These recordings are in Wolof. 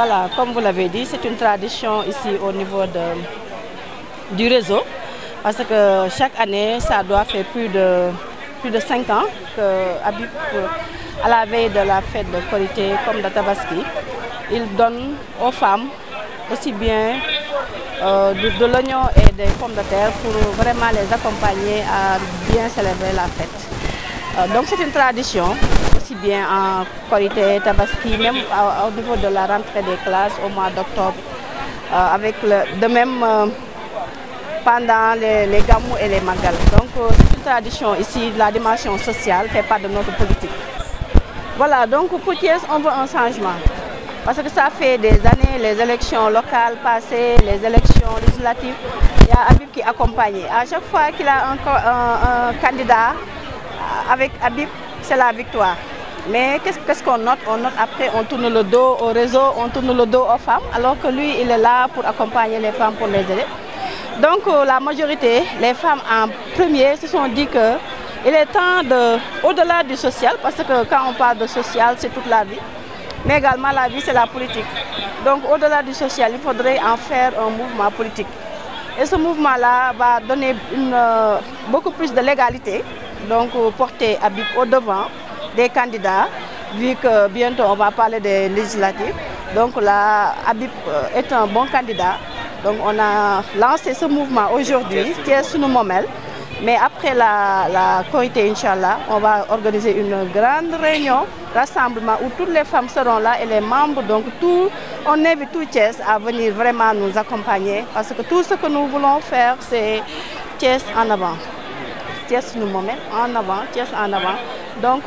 Voilà, comme vous l'avez dit, c'est une tradition ici au niveau du réseau. Parce que chaque année, ça doit faire plus de 5 ans que Habib, à la veille de la fête de Korité comme de Tabaski, il donne aux femmes aussi bien de l'oignon et des pommes de terre pour vraiment les accompagner à bien célébrer la fête. Donc c'est une tradition, aussi bien en Korité, Tabaski, même au niveau de la rentrée des classes au mois d'octobre. De même pendant les gamous et les magal. Donc c'est une tradition ici, la dimension sociale fait part de notre politique. Voilà, donc pour Thiès, on veut un changement. Parce que ça fait des années, les élections locales passées, les élections législatives, il y a Habib qui accompagne. À chaque fois qu'il a un candidat, avec Habib, c'est la victoire. Mais qu'est-ce qu'on note? On note après, on tourne le dos au réseau, on tourne le dos aux femmes, alors que lui, il est là pour accompagner les femmes, pour les aider. Donc la majorité, les femmes en premier, se sont dit qu'il est temps au-delà du social, parce que quand on parle de social, c'est toute la vie. Mais également la vie, c'est la politique. Donc au-delà du social, il faudrait en faire un mouvement politique. Et ce mouvement-là va donner beaucoup plus de légalité, donc porter Habib au devant des candidats, vu que bientôt on va parler des législatives. Donc là, Habib est un bon candidat. Donc on a lancé ce mouvement aujourd'hui, qui est sous nos momelles. Mais après la Korité, Inch'Allah, on va organiser une grande réunion, rassemblement où toutes les femmes seront là et les membres. Donc on invite tout Thiès à venir vraiment nous accompagner. Parce que tout ce que nous voulons faire, c'est Thiès en avant. Thiès nous moments en avant, Thiès en avant. Donc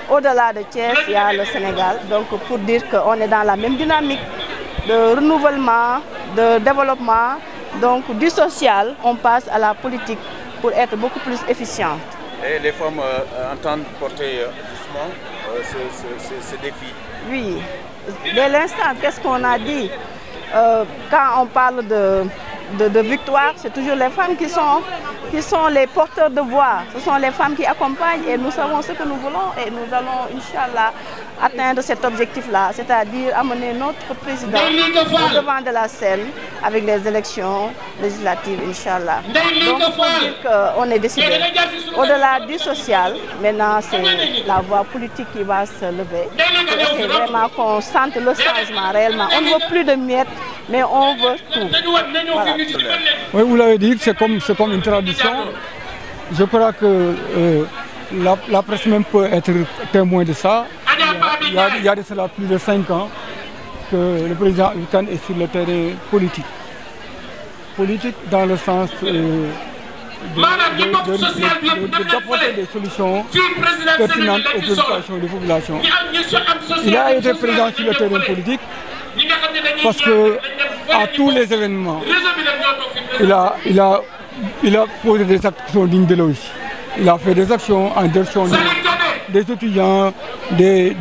au-delà de Thiès, il y a le Sénégal. Donc pour dire qu'on est dans la même dynamique de renouvellement, de développement. Donc du social, on passe à la politique pour être beaucoup plus efficiente. Et les femmes entendent porter justement ce défi? Oui, dès l'instant, qu'est-ce qu'on a dit? Quand on parle de victoire, c'est toujours les femmes qui sont les porteurs de voix. Ce sont les femmes qui accompagnent et nous savons ce que nous voulons et nous allons, Inch'Allah, atteindre cet objectif-là, c'est-à-dire amener notre président au devant de la scène avec les élections législatives, Inch'Allah. Donc il faut dire qu'on est décidé. Au-delà du social, maintenant c'est la voie politique qui va se lever. C'est vraiment qu'on sente le changement réellement. On ne veut plus de miettes, mais on veut tout. Voilà. Oui, vous l'avez dit, c'est comme une tradition. Je crois que la presse même peut être témoin de ça. Il y a de cela plus de 5 ans que le président Hutan est sur le terrain politique. Politique dans le sens d'apporter des solutions pertinentes aux préoccupations des populations. Il a été présent sur le terrain politique parce que à tous les événements, il a posé des actes qui sont dignes de lui. Il a fait des actions en direction des étudiants, des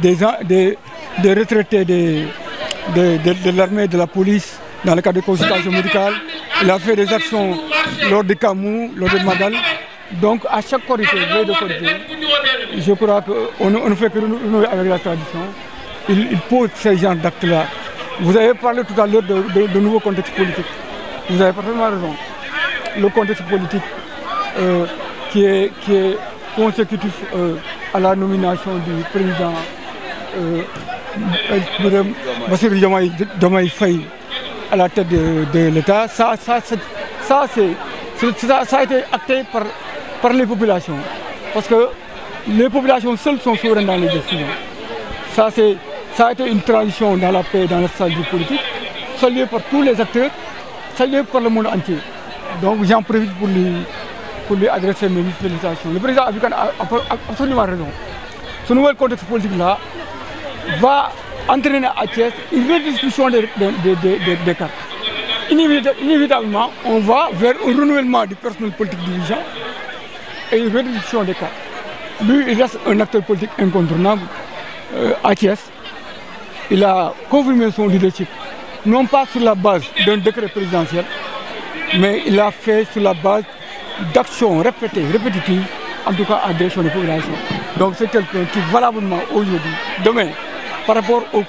retraités de l'armée, de la police, dans le cadre de consultations médicales. Il a fait des actions lors des Camou, lors des Magal. Donc à chaque Korité, je crois qu'on ne fait que renouer avec la tradition. Il pose ces genres d'actes-là. Vous avez parlé tout à l'heure de nouveaux contextes politiques. Vous avez parfaitement raison. Le contexte politique qui est consécutif à la nomination du président Bassirou Diomaye Faye à la tête de l'État, ça a été acté par les populations. Parce que les populations seules sont souveraines dans les décisions. Ça a été une tradition dans la paix et dans la stratégie politique, saluée par tous les acteurs, saluée par le monde entier. Donc j'en profite pour lui adresser mes félicitations. Le président Habib a absolument raison. Ce nouvel contexte politique-là va entraîner à Thiès une redistribution des cartes. Inévitablement, on va vers un renouvellement du personnel politique dirigeant et une redistribution des cartes. Lui, il reste un acteur politique incontournable à Thiès. Il a confirmé son leadership, non pas sur la base d'un décret présidentiel, mais il l'a fait sur la base d'actions répétitives, en tout cas en direction des populations. Donc c'est quelqu'un qui valablement aujourd'hui, demain, par rapport aux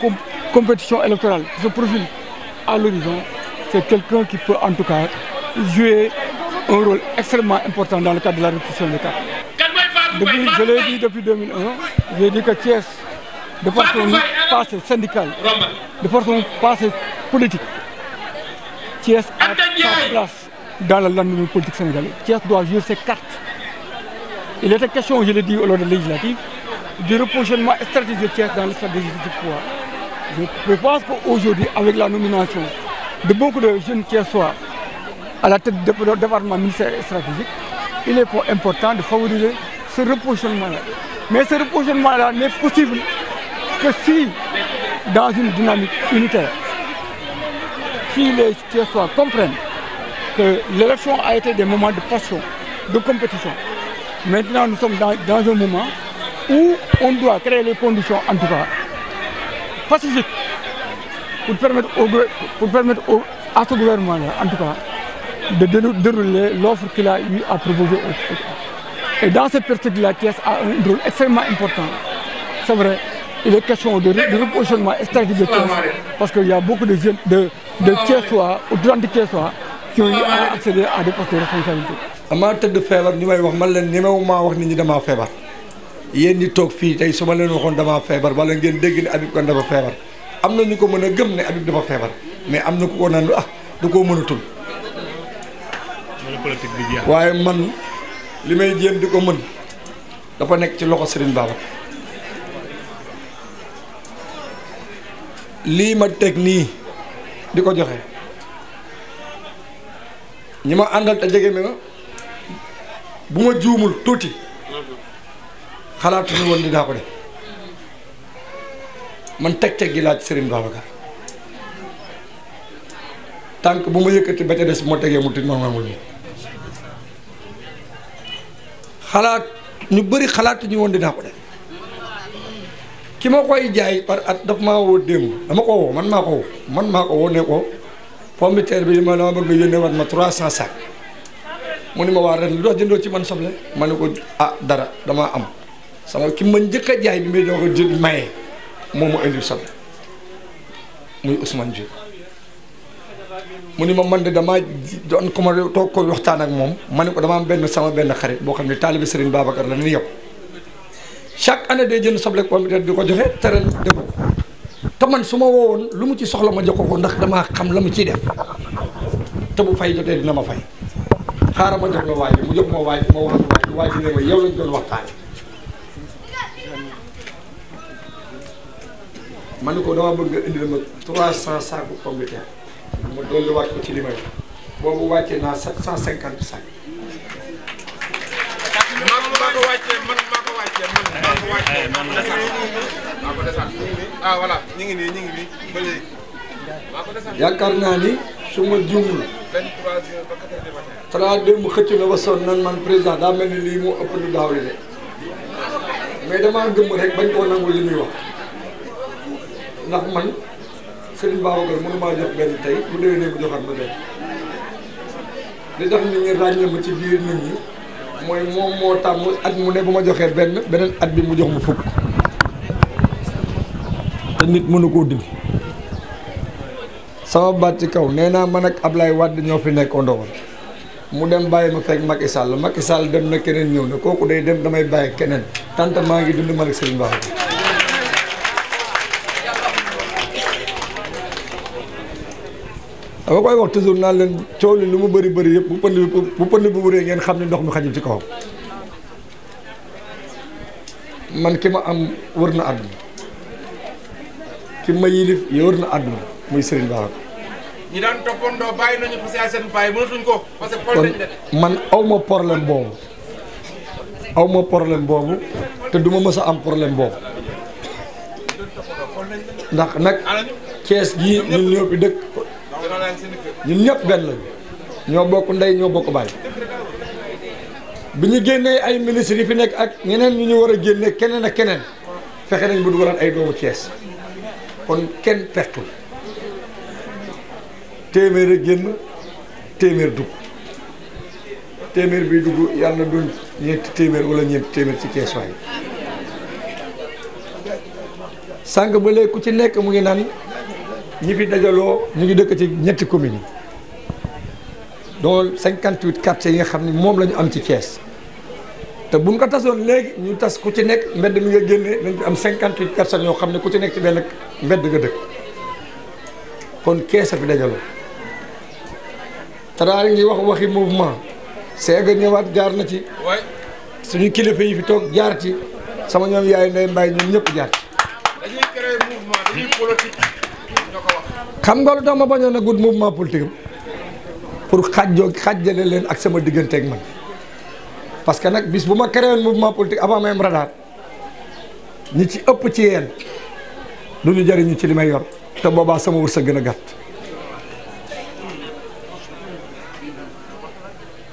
compétition électorale qui se profile à l'horizon, c'est quelqu'un qui peut en tout cas jouer un rôle extrêmement important dans le cadre de la répartition des cartes. Je l'ai dit depuis 2001, j'ai dit que Thiès, de façon passée syndicale, de façon passée politique, Thiès a sa place dans le langue politique sénégalais. Thiès doit jouer ses cartes. Il était question, je l'ai dit lors de la législative, du repositionnement stratégique de Thiès dans le stratégie du pouvoir. Je pense qu'aujourd'hui, avec la nomination de beaucoup de jeunes Thiessois à la tête du département ministère stratégique, il est important de favoriser ce repositionnement-là. Mais ce repositionnement-là n'est possible que si, dans une dynamique unitaire, si les Thiessois comprennent que l'élection a été des moments de passion, de compétition. Maintenant, nous sommes dans un moment où on doit créer les conditions, en tout cas, pacifiques, pour permettre à ce gouvernement-là, en tout cas, de dérouler l'offre qu'il a eu à proposer. Et dans cette perspective-là, Thiès a un rôle extrêmement important. C'est vrai, il est question de repositionnement stratégique de Thiès, parce qu'il y a beaucoup de jeunes, de Thiessois, ou de Thiessois, qui ont accédé à des postes de responsabilité. amaa tëdd feebar ñu may wax man leen ñemewu maa wax nit ñi damaa feebar yéen ñi toog fii tey su ma leen waxoon damaa feebar wala ngeen dégg ne Habib Kane dafa feebar am na ñu ko mën a gëm ne Habib dafa feebar mais am na ku ko naan da koo mënatul. waaye man li may jéem di ko mën dafa nekk ci loxo Serigne Baba lii ma teg nii di ko joxe ñi ma àndal te jege mi ma bu ma juumul tuuti xalaatuñu woon dinaa ko def man teg-teg gi laaj Serigne Babacar tànk bu ma yëkkati ba ca des bu ma tegee mu tit normalement xalaat ñu bëri xalaatuñu woon dinaa ko def ki ma koy jaay par at daf maa woo démb dama ko woo man maa ko woo ne ko pomme de terre bi dama bëgg nga yónnee wat ma 300 sacs mu ni ma waa ren lu dox jëndoo ci man soble ma ne ko dara damaa am sama ki ma njëkk a jaay bi may doo ko jënd maye moo ma indil soble muy Ousmane Diouf mu ni ma man de damaa doon ko ma toog koy waxtaan ak moom ma ne ko dama am sama benn xarit boo xam ne taalibe Serigne Babacar la ni yow chaque année day jënd soble ak pomme de terre di ko joxe te ren def ko te man su ma woowoon lu mu ci soxla ma jox ko ndax damaa xam la mu ciy def te bu fay jotee dina ma fay xaaral ma jox la waay bi mu jox ma waay ma wax ak waay ji ne ma yow lañ doon waxtaane ma ne ko dama bëgg nga indi ma 300 sacs pomme de terre ma dolli waat ko ci li may boobu wàccee naa 750 sacs. voilà ñu ngi nii ba léegi. yaakaar naa ni su ma juumul 3 démb xëcc na ba sonn nan man président daa mel ni lii moo ëpp lu daaw li de mais damaa gëm rek bañ koo nangu li muy wax ndax man Serigne Babacar mënu maa jox benn tey bu déwénee bu joxaat ma benn li tax nit ñi ràññee ma ci biir nit ñi mooy moom moo tàmm at mu ne bu ma joxee beneen at bi mu jox ma fukk te nit mënu koo dindi sama baat ci kaw nee naa man ak Ablaye Wade ñoo fi nekkoon ndowoon mu dem bàyyi ma fekk Macky Sall dem na keneen ñëw na kooku day dem damay bàyyi keneen tant maa ngi dund man ak Serigne Babacar dama koy wax toujours naan leen coow li lu mu bëri yëpp bu pënd bu bëree ngeen xam ne ndox mi xajul ci kawam man ki ma am wër na àdduna ki ma yilif wër na àdduna muy Serigne Babacar. ñi daan toppandoo bàyyi nañu parce que seen bàyyi mënatuñ ko parce que kon man aw ma problème boobu te du ma mës a am problème boobu ndax nag Thiès gii ñun ñoo fi dëkk ñun ñëpp benn lañu ñoo bokk ndey ñoo bokk baay bi ñu génnee ay ministres yi fi nekk ak ñeneen ñu ñu war a génne keneen ak keneen fexe nañ bu dugalaat ay doomu Thiès kon kenn pertul téeméer a génn téeméer dugg téeméer bi dugg yàlla na doon ñeenti téeméer wala ñeenti téeméer ci Thiès waay sànq ba léegi ku ci nekk mu ngi naan ñi fi dajaloo ñu ngi dëkk ci ñetti communes yi donc 58 quartiers yi nga xam ne moom la ñu am ci Thiès te buñ ko tasoon léegi ñu tas ku ci nekk mbedd mi nga génnee dañ fi am 58 personnes yoo xam ne ku ci nekk ci benn mbedd nga dëkk kon Thiès a fi dajaloo te daal ngi wax waxi mouvement seega ñëwaat jaar na ci suñu kilifa yi fi toog jaar ci sama ñoom yaay Ndeye Mbaye ñun ñëpp jaar ci. dañuy créer mouvement dañuy politique ñoo ko wax. xam nga lu tax ma bañoon a gudd mouvement politique pour xàjjale leen ak sama diggante ak man parce que nag bis bu ma créé mouvement politique avant même radar ñi ci ëpp ci yéen du ñu jëriñu ci li may yor te boobaa sama wërsëg gën a gàtt.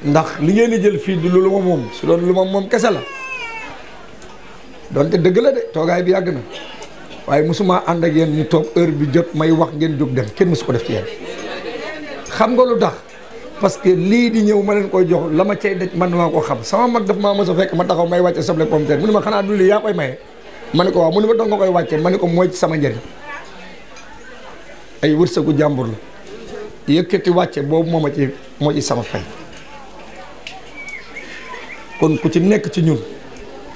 ndax li ngeen di jël fii du lu ma moom su doon lu ma moom kese la donte dëgg la de toogaay bi yàgg na waaye mosuma ànd ak yéen ñu toog heure bi jot may wax ngeen jóg dem kenn mosu ko def ci yéen. xam nga lu tax parce que lii di ñëw ma leen koy jox la ma cay daj man maa ko xam sama mag daf maa mos a fekk ma taxaw may wàcce soble pomme de terre mu ne ma xanaa du lii yaa koy maye ma ne ko waaw mu ne ma dong nga koy wàcce ma ne ko mooy ci sama njëriñ ay wërsëgu jàmbur la yëkkati wàcce boobu moo ci sama fay. kon ku ci nekk ci ñun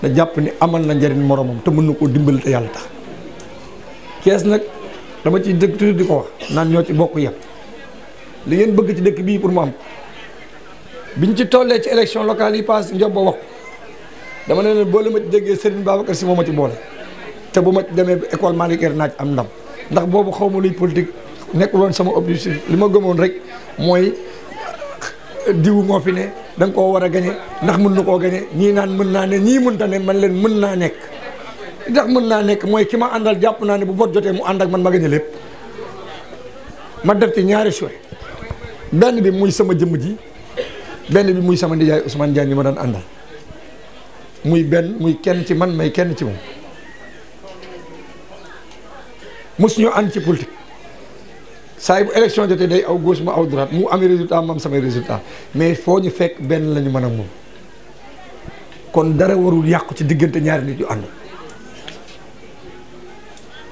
da jàpp ni amal na njëriñ moromam te mën na koo dimbali te yàlla tax Thiès nag dama ciy dëkk toujours di ko wax naan ñoo ci bokk yem li ngeen bëgg ci dëkk bii pour mu am biñ ci tollee ci élection locale yi paase Ndiob ba wax dama ne leen boole ma ci déggee Serigne Babacar Sy moo ma ci boole te bu ma demee école Malick naaj am ndam ndax boobu xaw ma luy politique nekkul woon sama objectif li ma gëmoon rek mooy diw moo fi ne da nga koo war a gañe ndax mën na koo gañe ñii naan mën naa ne ñii mënta ne man leen mën naa nekk ndax mën naa nekk mooy ki ma àndal jàpp naa ne bu bot jotee mu ànd ak man ma gañe lépp ma def ci ñaari choix benn bi muy sama jëmm ji benn bi muy sama nijaay Ousmane Diagne ma daan àndal muy benn muy kenn ci man may kenn ci moom mosuñu ànd ci politique saa bu élection jotee day aw gauche ma aw droite mu amee résultat ma am samay résultat mais foo ñu fekk benn la ñu mën a moom kon dara warul yàqu ci diggante ñaari nit yu ànd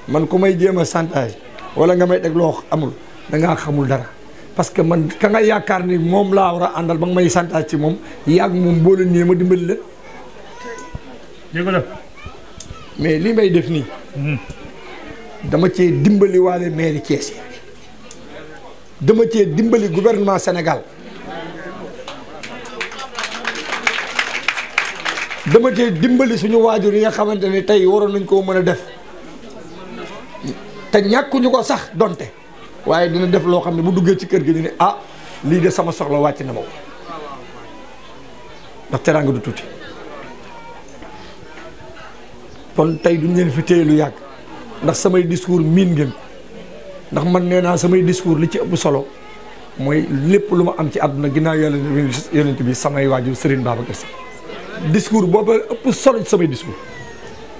man ku may jéem a santaay wala nga may teg loo amul da ngaa xamul dara parce que man ka nga yaakaar ni moom laa war a àndal ba nga may santaay ci moom yàgg moom boo leen ñëwee ma dimbali la. mais li may def nii. dama cee dimbali waale mairie Thiès yi. dama cee dimbali gouvernement Sénégal dama cee dimbali suñu waajur yi nga xamante ni tey waroon nañ koo mën a def te ñàkkuñu ko sax donte waaye dina def loo xam ne bu duggee ci kër gi ñu ne ah lii de sama soxla wàcc na ma ko ndax teraanga du tuuti kon tey duñ leen fi téye lu yàgg ndax samay discours miin ngeen ko ndax man nee naa samay discours li ci ëpp solo mooy lépp lu ma am ci àdduna ginnaaw yonent bi samay waajur Serigne Babacar Sy discours boobu ëpp solo ci samay discours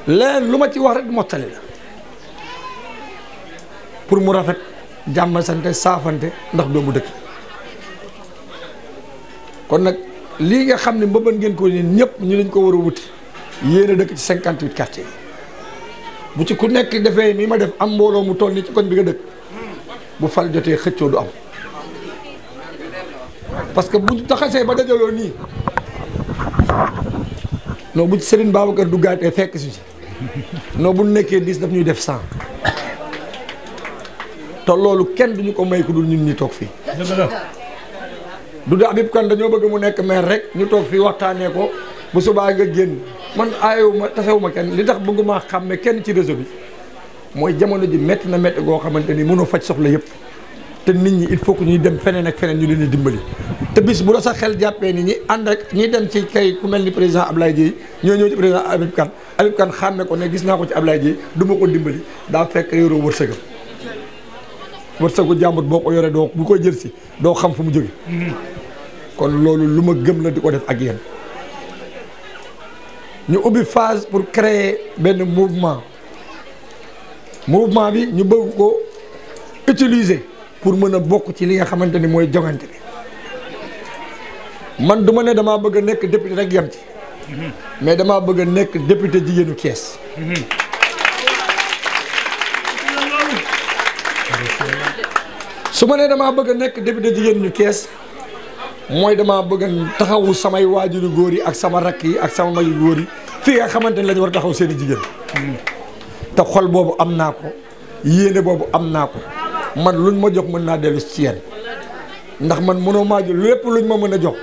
leen lu ma ci wax rek mottali la pour mu rafet jàmm sante saafante ndax doomu dëkk kon nag lii nga xam ne mbëbën ngeen ko ñun ñëpp ñu lañ ko war a wuti yéen a dëkk ci 58 quartiers bu ci ku nekk defee ni ma def am mbooloo mu toll ni ci koñ bi nga dëkk bu fal jotee xëccoo du am parce que bu taxasee ba dajaloo nii non bu ci Serigne Babacar du gaatee fekk si non bu nekkee 10 daf ñuy def 100 te loolu kenn duñu ko may ku dul ñun ñi toog fii du da Habib Kane dañoo bëgg mu nekk maire rek ñu toog fii waxtaanee ko bu subaa nga génn man aayewuma tasewuma kenn li tax bëgguma xàmme kenn ci réseau bi mooy jamono ji métti na métti goo xamante ni mënoo faj soxla yëpp te nit ñi il faut que ñuy dem feneen ak feneen ñu leen di dimbali te bis bu la sa xel jàppee ni ñi ànd ak ñi dem ci kay ku mel ni président Ablaye Dieye ñoo ñëw ci président Habib Kane xàmme ko ne gis naa ko ci Ablaye Dieye du ma ko dimbali daa fekk yoroo wërsëgam wërsëgu jàmbur boo ko yoree doo bu koy jël si doo xam fu mu jóge kon loolu lu ma gëm la di ko def ak yéen ñu ubbi phase pour créer benn mouvement bi ñu bëgg ko utiliser pour mën a bokk ci li nga xamante ni mooy jogante bi man du ma ne damaa bëgg a nekk député rek yem ci mais damaa bëgg a nekk député jigéenu Thiès su ma nee damaa bëgg a nekk député jigéen ñu Kees mooy damaa bëgg a taxawu samay waajuru góor yi ak sama rakk yi ak sama mayu góor yi fii nga xamante ne la ñu war a taxaw seen i jigéen te xol boobu am naa ko yéene boobu am naa ko man luñ ma jox mën naa dellu ci yéen ndax man mënoo maa jël lépp luñ ma mën a jox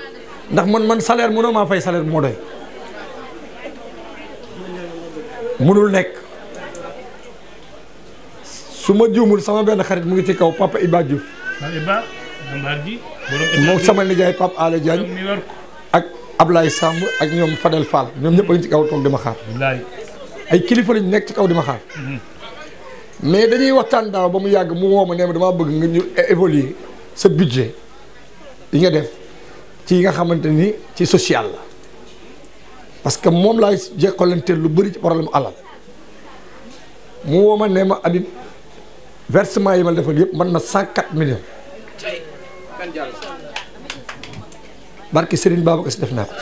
ndax man salaire mënoo maa fay salaire moo doy mënul nekk su ma juumul sama benn xarit mu ngi ci kaw Papa Iba Diouf moom sama nijaay Pape Alé Diagne ak Ablaye Samb ak ñoom Fadel Fall ñoom ñëpp a ngi ci kaw toog di ma xaar ay kilifa lañu nekk ci kaw di ma xaar mais dañuy waxtaan daaw ba mu yàgg mu woo ma ne ma damaa bëgg nga ñu évoluer sa budget yi nga def ci yi nga xamante ni ci social la parce que moom laay jekkalanteel lu bëri ci problème alal mu woo ma ne ma Habib versement yi ma defal yëpp mën na 104 millions barke Serigne Babacar si def naa ko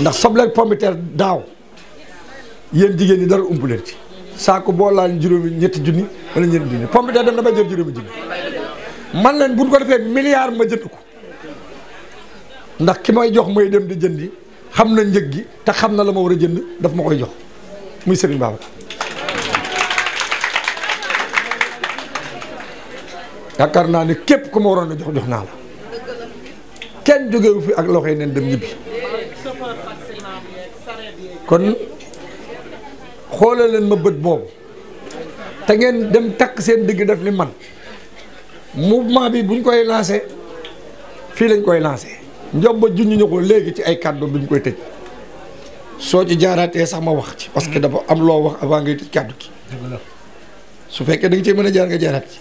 ndax soble ak pomme de terre daaw yéen jigéen ñi dara ump leen ci saako boo laal juróomi ñetti junni wala ñeenti junni pomme de terre dem na ba jël juróomi junni man leen buñ ko defee milliard ma jënd ko ndax ki may jox may dem di jëndi xam na njëg gi te xam na la ma war a jënd daf ma koy jox muy Serigne Babacar yaakaar naa ne képp ku ma waroon a jox naa la kenn jógewu fi ak loxo yi neen dem ñibbi kon xoolal leen ma bët boobu te ngeen dem takk seen digg def ni man mouvement bi buñ koy lancé fii lañ koy lancé njobba junñu ñu ko léegi ci ay kàddu bi ñu koy tëj soo ci jaaraatee sax ma wax ci parce que dafa am loo wax avant ngay tëj kàddu ki su fekkee da nga cee mën a jaar nga jaaraat ci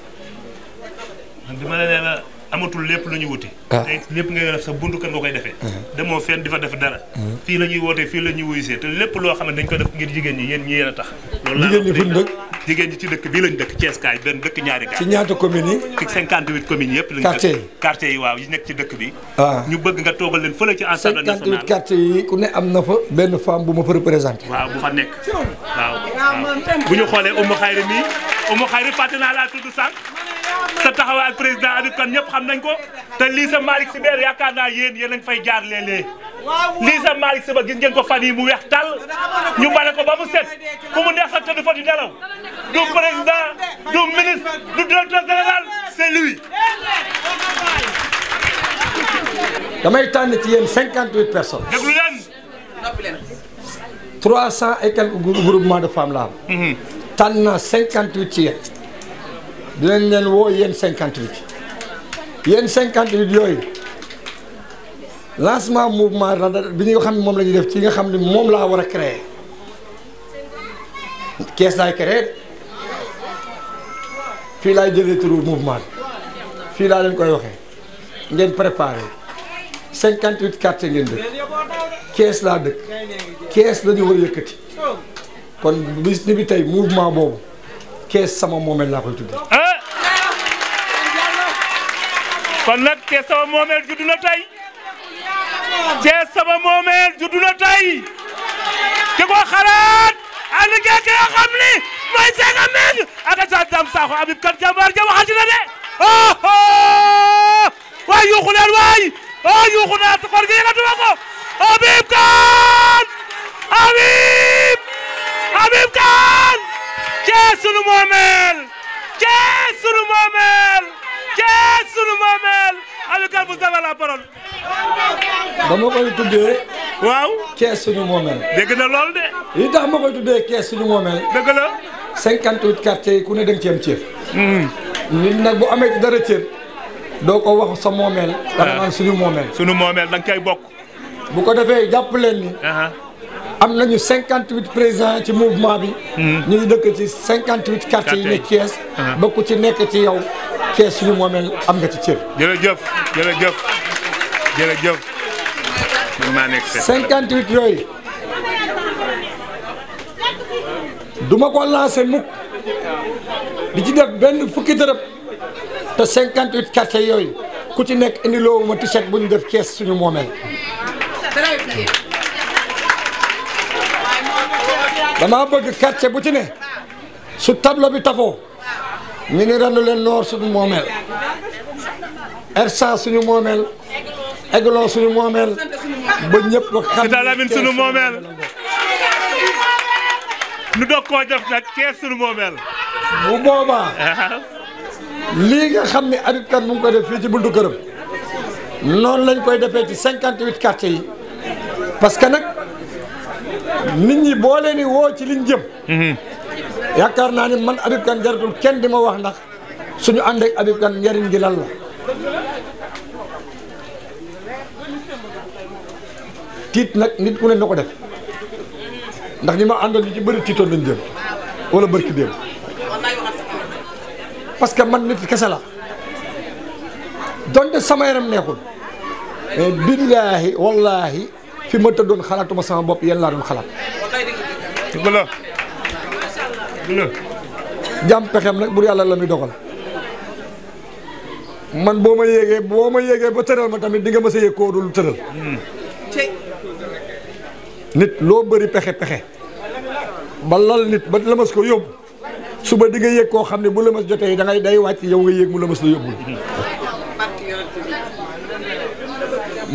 dama la nee la amatul lépp lu ñu wuti te lépp nga def sa buntu kër nga koy defee demoo fenn di fa def dara fii la ñuy wootee fii la ñuy wuyusee te lépp loo xam ne dañ ko def ngir jigéen ñi yéen ñi yéen a tax loolu jigéen ñi fu ñu dëkk jigéen ñi ci dëkk bii lañ dëkk Thiès kaay benn dëkk ñaari kaay ci ñaata communes yi ci 58 communes yëpp lañ quartier dëkk quartier yi waaw yi nekk ci dëkk bi waaw ñu bëgg nga toogal leen fële ci Assemblée nationale 58 quartier yi ku ne am na fa benn femme bu ma fa représenté waaw bu fa nekk waaw bu ñu xoolee Oumou Khayri mii Oumou Khayri fàtte naa laa tudd sànq sa taxawaay président Habib Kane ñëpp xam nañ ko te lii sa Malick Sy Ber yaakaar naa yéen a ngi fay jaar léeg-léeg lii sa Malick Sy ba gis ngeen ko fan yi mu weex tàll ñu bale ko ba mu set ku mu neex sa tëdd fa di nelaw du président du ministre du directeur général c'est lui. damay tànn ci yéen 58 personnes. déglu leen. 300 et quelques groupements de femmes la am. tànn naa 58 ci yéen. dinañ leen woo yéen 58 yéen 58 yooyu lancement mouvement bi ñuy xam ne moom la ñuy def ci nga xam ne moom laa war a créer Kees laay créer fii laay jëlee turu mouvement bi fii laa leen koy waxee ngeen préparé 58 quartier ngeen dëkk Kees laa dëkk Kees la ñu war a yëkkati kon bis ni bi tey mouvement boobu Kees sama moomeel laa koy tuddee. kon nag Kees sama moomeel juddu na tey Kees sama moomeel juddu na tey ki ko xalaat ànd ak ki nga xam ni mooy seen amee ak sa Dame Sakho Habib Kane jàmbaar ja waxati na de waay yuuxu leen waay yuuxu naa sa koor gi yëngatu ma ko Habib Kane Habib Kane Kees sunu moomeel Kees sunu moomeel Kees sunu moomeel Habib Kane vous avez la parole. dama koy tuddee. waaw Kees suñu moomeel. dégg na lool de. li tax ma koy tuddee Kees suñu moomeel. dëgg la. 58 quartiers yi ku ne da nga ci am cër. nit nag bu amee ci dara cër doo ko wax sa moomeel. da nga naan suñu moomeel. suñu moomeel da nga koy bokk. bu ko defee jàpp leen ni. am nañu 58 présidents ci mouvement bi. ñu ngi dëkk ci 58 quartiers yi nekk Kees. ba ku ci nekk ci yow Kees suñu moomeel am nga ci cër. jërëjëf jërëjëf jërëjëf. man maa nekk 58 yooyu duma ko lancé mukk di ci def benn fukki dërëm te 58 quartiers yooyu ku ci nekk indi loo ma t-shirt bu ñu def Kees suñu moomeel. damaa bëgg quartier bu ci ne su tableau bi tafoo ñu ni Randu leen Nord suñu moomeel R100 suñu moomeel Aiglon suñu moomeel ba ñëpp xam Cité Lamy suñu moomeel nu doog koo def nag Thiès suñu moomeel bu boobaa lii nga xam ne Habib Kane mu ngi koy def fii ci buntu këram noonu lañ koy defee ci 58 quartiers yi parce que nag nit ñi boo leen di woo ci liñ jëm yaakaar naa ni man Habib Kane jaratul kenn di ma wax ndax suñu ànd ak Habib Kane njariñ gi lan la tiit nag nit ku ne na ko def ndax ñi ma àndoon ñu ci bëri tiitoon lañ jëm wala bërki déem parce que man nit kese la donte sama yaram neexul mais billaahi wallaahi fi ma tëddoon xalaatuma sama bopp yéen laa doon xalaat jàmm pexem nag bur yàlla la muy dogal man boo ma yéegee ba tëral ma tamit di nga ma sa yëg koo dul tëral nit loo bëri pexe ba lal nit ba lëmas ko yóbbu suba di nga yëg koo xam ne bu lëmas jotee da ngay day wàcc yow nga yëg mu lëmas la yóbbul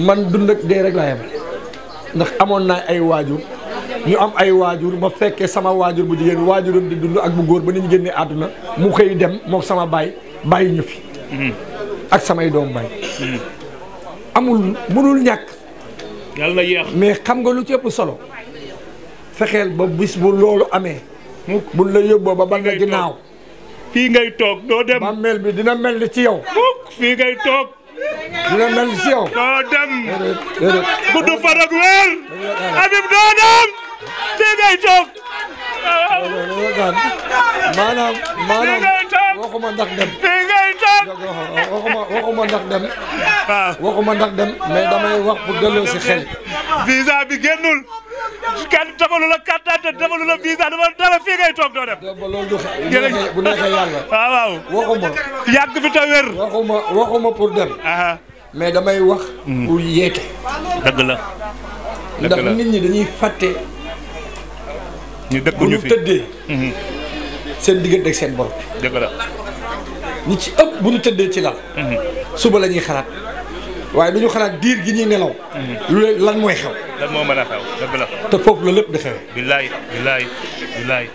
man dund ak dee rek laa yem ndax amoon naa ay waajur ñu am ay waajur ma fekkee sama waajur bu jigéen waajuram di dund ak bu góor ba ni ñu génnee àdduna mu xëy dem mook sama baay bàyyi ñu fi ak samay doom baay amul mënul ñàkk yàlla na yéex mais xam nga lu ci ëpp solo fexeel ba bis bu loolu amee buñ la yóbboo ba ba nga ginnaaw fii ngay toog doo dem bàmmeel bi dina mel ni ci yow fii ngay toog dina mel ni ci yow doo dem gudd fan ak wér Habib doo dem fii ngay toog maanaam waxuma ndax dem fii ngay toog waxuma ndax dem waxuma ndax dem mais damay wax pour delloo si xel visa bi génnul kenn defalu la carte d'identité defalu la visa dafa dara fii ngay toog doo dem ba loolu bu neexee yàlla waaw waxuma yàgg fi ta wér waxuma pour dem mais damay wax pour yeete dëgg la ndax nit ñi dañuy fàtte ñu dëkk bu ñu tëddee seen diggante ak seen borom dëgg la ñi ci ëpp bu ñu tëddee ci lal suba la ñuy xalaat waaye du ñu xalaat diir gi ñuy nelaw lu leen lan mooy xew lan moo mën a xew dëgg la te foofu la lépp di xewee billaay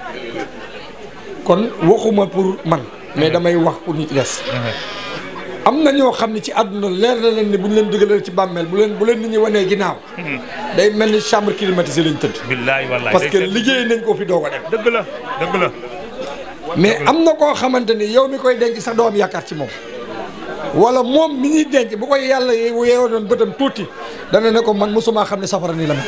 kon waxuma pour man mais damay wax pour ñu ci des am na ñoo xam ne ci àdduna leer na leen ni bu ñu leen dugalee ci bàmmeel bu leen nit ñi wanee ginnaaw day mel ni chambre climatisée lañ tëdd billaay wallaay parce que liggéey nañ ko fi doog a dem dëgg la mais am na koo xamante ni yow mi koy denc sax doo am yaakaar ci moom wala moom mi ñuy denc bu koy yàlla yeewoo doon bëtam tuuti dana ne ko man mosuma xam ne safara ni la ma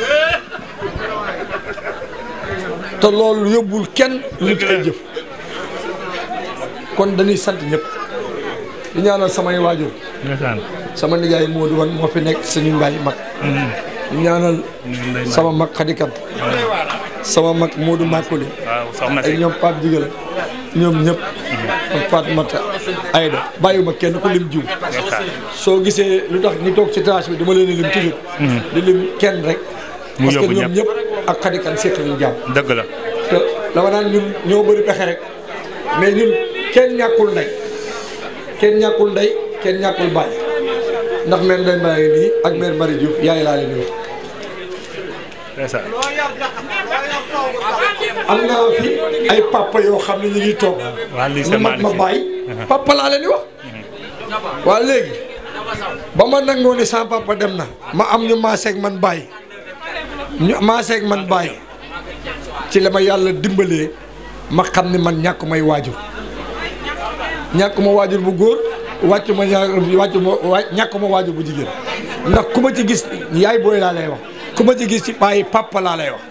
te loolu yóbbul kenn lu ci ay jëf kon dañuy sant ñëpp di ñaanal samay waajur sama nijaay Modou Wan moo fi nekk suñu mbaay mag di ñaanal sama mag Khadikan sama mag Modou Makoli ay ñoom Pape Digal ñoom ñëpp ak Fatmata Aïda bàyyiwuma kenn ku lim jiw soo gisee lu tax ñu toog ci tâche bi dama leen lim toujours di lim kenn rek parce que ñoom ñëpp ak Khadikan seq nañu jàmm dëgg la te dama naan ñun ñoo bëri pexe rek mais ñun kenn ñàkkul ndey kenn ñàkkul baay ndax mère Ndeye Mbaye nii ak mère Marie Diouf yaay laa leen di wax am naa fi ay papa yoo xam ne ñu ngi toog ñu mat ma baay papa laa leen di wax waaw léegi ba ma nangoo ni sama papa dem na ma am ñu maaseeg man baay ci la ma yàlla dimbalee ma xam ne man ñàkk may waajur bu góor ñàkk ma waajur bu jigéen ndax ku ma ci gis yaay booy laa lay wax ku ma ci gis ci bàyyi papa laa lay wax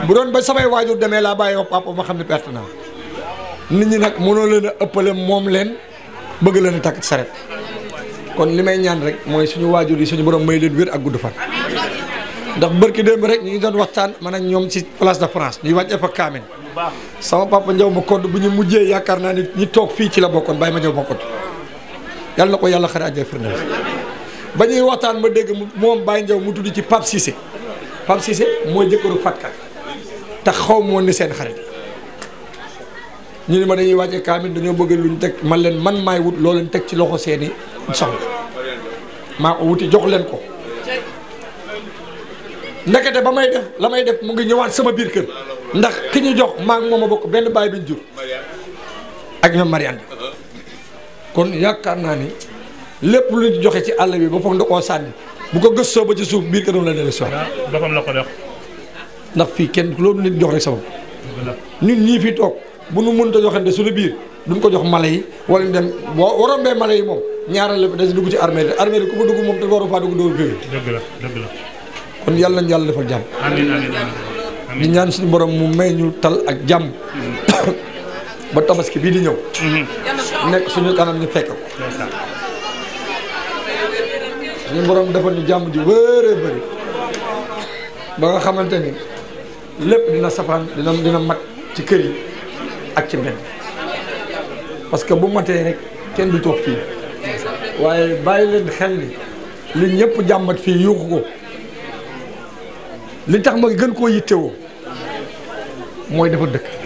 bu doon ba samay waajur demee laa bàyyi wax papa ma xam ne perte naa nit ñi nag mënoo leen a ëppale moom leen bëgg leen a takk ci saret kon li may ñaan rek mooy suñu waajur yi suñu borom may leen wér ak gudd fan ndax bërki démb rek ñu ngi doon waxtaan man ak ñoom ci place de France ñuy wàcce fa Kaamen sama papa Njaw ma kodd bu ñu mujjee yaakaar naa ni ñi toog fii ci la bokkoon bàyyi ma Njaw ma kodd yàlla na ko yàlla xare àjjana firnde ba ñuy waxtaan ma dégg moom Baye Njaw mu tudd ci Pape Cissé mooy jëkkëru Fatka te xaw ma woon ni seen xarit ñu ne ma dañuy wàcce kaamil dañoo bëgg luñ teg man leen man maay wut loo leen teg ci loxo seeni soxla maa ko wuti jox leen ko ndekete ba may def la may def mu ngi ñëwaat sama biir kër ndax ki ñu jox maa ngi moom a bokk benn baay bi ñu jur ak ñoom Mariane kon yaakaar naa ni lépp lu ñu joxe ci àll bi ba foog da koo sànni bu ko gëstoo ba ci suuf biir këram la dellu si waat boppam la ko def ndax fii kenn loolu nit jox rek sama ñun ñii fi toog bu nu mënut a joxante suñu biir duñ ko jox mala yi wala ñu dem boo waroon bee mala yi moom ñaareel la dañu dugg ci armée yi ku fa dugg moom te waru faa dugg dóor féwé dëgg la kon yàlla nañu yàlla defal jàmm di ñaan suñu borom mu may ñu tal ak jàmm ba tabaski bii di ñëw nekk suñu kanam ñu fekk ko suñu borom defal ñu jàmm ji wëree bëri ba nga xamante ni lépp dina safaan dina mat ci kër yi ak ci mbedd parce que bu matee rek kenn du toog fii waaye bàyyi leen xel ni li ñëpp jàmbat fii yuuxu ko li tax ma gën koo yittewoo mooy dafa dëkk